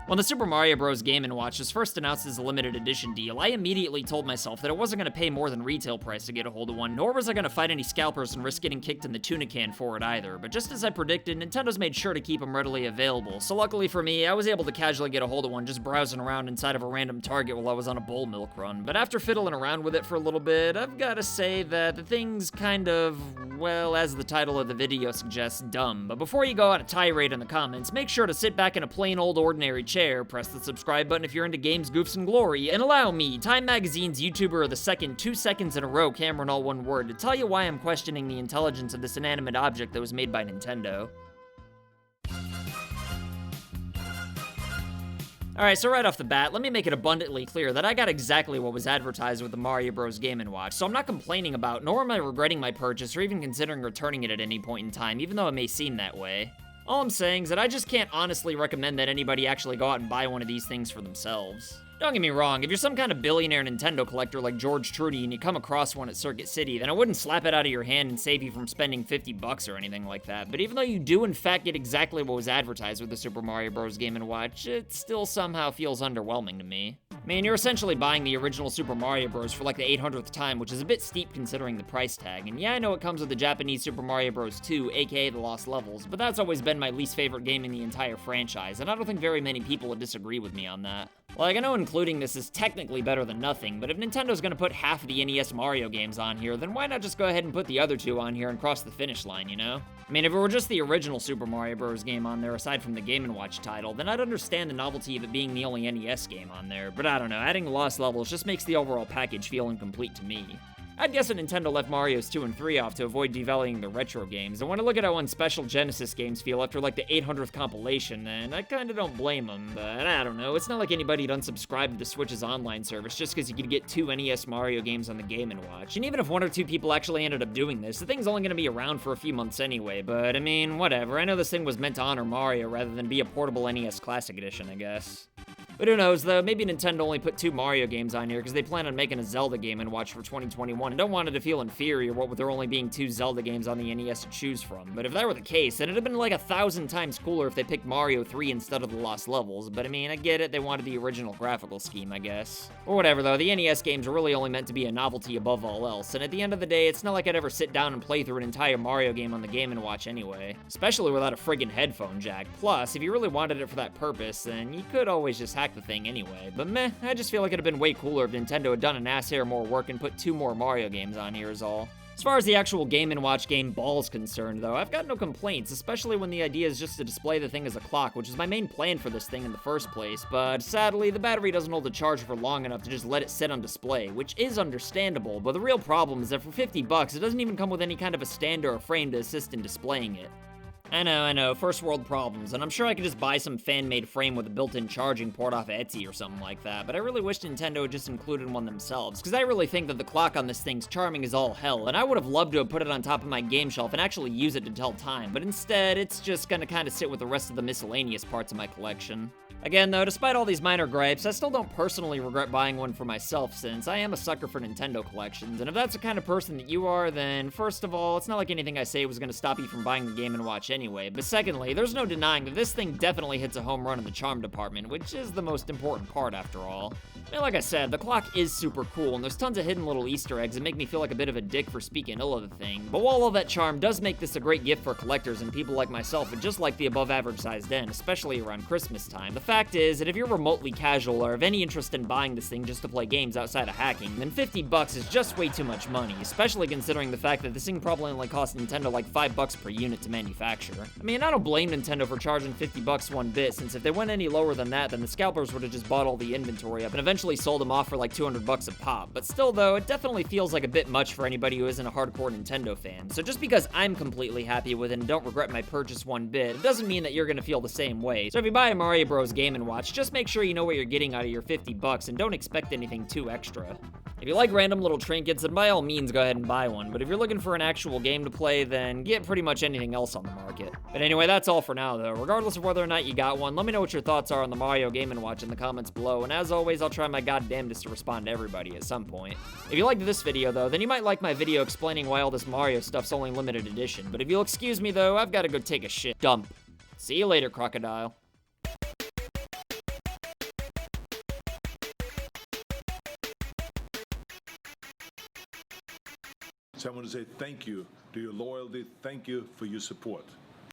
When the Super Mario Bros. Game & Watch was first announced as a limited edition deal, I immediately told myself that I wasn't going to pay more than retail price to get a hold of one, nor was I going to fight any scalpers and risk getting kicked in the tuna can for it either. But just as I predicted, Nintendo's made sure to keep them readily available, so luckily for me, I was able to casually get a hold of one just browsing around inside of a random Target while I was on a bowl milk run. But after fiddling around with it for a little bit, I've got to say that the thing's kind of, well, as the title of the video suggests, dumb. But before you go on a tirade in the comments, make sure to sit back in a plain old ordinary chair, press the subscribe button if you're into games, goofs, and glory, and allow me, Time Magazine's YouTuber of the second 2 seconds in a row, CameronAllOneWord, to tell you why I'm questioning the intelligence of this inanimate object that was made by Nintendo. Alright, so right off the bat, let me make it abundantly clear that I got exactly what was advertised with the Mario Bros. Game & Watch, so I'm not complaining about, nor am I regretting my purchase or even considering returning it at any point in time, even though it may seem that way. All I'm saying is that I just can't honestly recommend that anybody actually go out and buy one of these things for themselves. Don't get me wrong, if you're some kind of billionaire Nintendo collector like George Trudy and you come across one at Circuit City, then I wouldn't slap it out of your hand and save you from spending 50 bucks or anything like that. But even though you do in fact get exactly what was advertised with the Super Mario Bros. Game & Watch, it still somehow feels underwhelming to me. I mean, you're essentially buying the original Super Mario Bros. For like the 800th time, which is a bit steep considering the price tag. And yeah, I know it comes with the Japanese Super Mario Bros. 2, aka The Lost Levels, but that's always been my least favorite game in the entire franchise, and I don't think very many people would disagree with me on that. Like, I know including this is technically better than nothing, but if Nintendo's gonna put half of the NES Mario games on here, then why not just go ahead and put the other two on here and cross the finish line, you know? I mean, if it were just the original Super Mario Bros. Game on there, aside from the Game & Watch title, then I'd understand the novelty of it being the only NES game on there, but I don't know, adding Lost Levels just makes the overall package feel incomplete to me. I'd guess that Nintendo left Mario's 2 and 3 off to avoid devaluing the retro games, and when I look at how unspecial Genesis games feel after like the 800th compilation, then I kinda don't blame them, but I don't know, it's not like anybody'd unsubscribe to the Switch's online service just because you could get 2 NES Mario games on the Game & Watch, and even if 1 or 2 people actually ended up doing this, the thing's only gonna be around for a few months anyway, but I mean, whatever, I know this thing was meant to honor Mario rather than be a portable NES Classic Edition, I guess. But who knows, though, maybe Nintendo only put 2 Mario games on here because they plan on making a Zelda Game & Watch for 2021 and don't want it to feel inferior what with there only being 2 Zelda games on the NES to choose from. But if that were the case, then it'd have been like 1,000 times cooler if they picked Mario 3 instead of the Lost Levels, but I mean, I get it, they wanted the original graphical scheme, I guess. Or whatever, though, the NES games are really only meant to be a novelty above all else, and at the end of the day, it's not like I'd ever sit down and play through an entire Mario game on the Game & Watch anyway, especially without a friggin' headphone jack. Plus, if you really wanted it for that purpose, then you could always just hack the thing anyway. But meh, I just feel like it'd have been way cooler if Nintendo had done an ass hair more work and put 2 more Mario games on here is all. As far as the actual Game & Watch game Ball's concerned, though, I've got no complaints, especially when the idea is just to display the thing as a clock, which is my main plan for this thing in the first place, but sadly, the battery doesn't hold the charge for long enough to just let it sit on display, which is understandable, but the real problem is that for 50 bucks, it doesn't even come with any kind of a stand or a frame to assist in displaying it. I know, first world problems, and I'm sure I could just buy some fan-made frame with a built-in charging port off of Etsy or something like that, but I really wish Nintendo had just included one themselves, because I really think that the clock on this thing's charming as all hell, and I would have loved to have put it on top of my game shelf and actually use it to tell time, but instead, it's just gonna kinda sit with the rest of the miscellaneous parts of my collection. Again, though, despite all these minor gripes, I still don't personally regret buying one for myself, since I am a sucker for Nintendo collections, and if that's the kind of person that you are, then first of all, it's not like anything I say was gonna stop you from buying the Game & Watch anyway, but secondly, there's no denying that this thing definitely hits a home run in the charm department, which is the most important part after all. I mean, like I said, the clock is super cool, and there's tons of hidden little Easter eggs that make me feel like a bit of a dick for speaking ill of the thing, but while all that charm does make this a great gift for collectors and people like myself and just like the above average sized den, especially around Christmas time, the fact is that if you're remotely casual or have any interest in buying this thing just to play games outside of hacking, then 50 bucks is just way too much money, especially considering the fact that this thing probably only cost Nintendo like 5 bucks per unit to manufacture. I mean, I don't blame Nintendo for charging 50 bucks one bit, since if they went any lower than that, then the scalpers would have just bought all the inventory up and eventually sold them off for like 200 bucks a pop. But still though, it definitely feels like a bit much for anybody who isn't a hardcore Nintendo fan. So just because I'm completely happy with it and don't regret my purchase one bit, it doesn't mean that you're gonna feel the same way. So if you buy a Mario Bros. Game & Watch, just make sure you know what you're getting out of your 50 bucks and don't expect anything too extra. If you like random little trinkets, then by all means go ahead and buy one, but if you're looking for an actual game to play, then get pretty much anything else on the market. But anyway, that's all for now though. Regardless of whether or not you got one, let me know what your thoughts are on the Mario Game & Watch in the comments below, and as always, I'll try my goddamnedest to respond to everybody at some point. If you liked this video though, then you might like my video explaining why all this Mario stuff's only limited edition, but if you'll excuse me though, I've gotta go take a shit dump. See you later, crocodile. So I want to say thank you to your loyalty. Thank you for your support.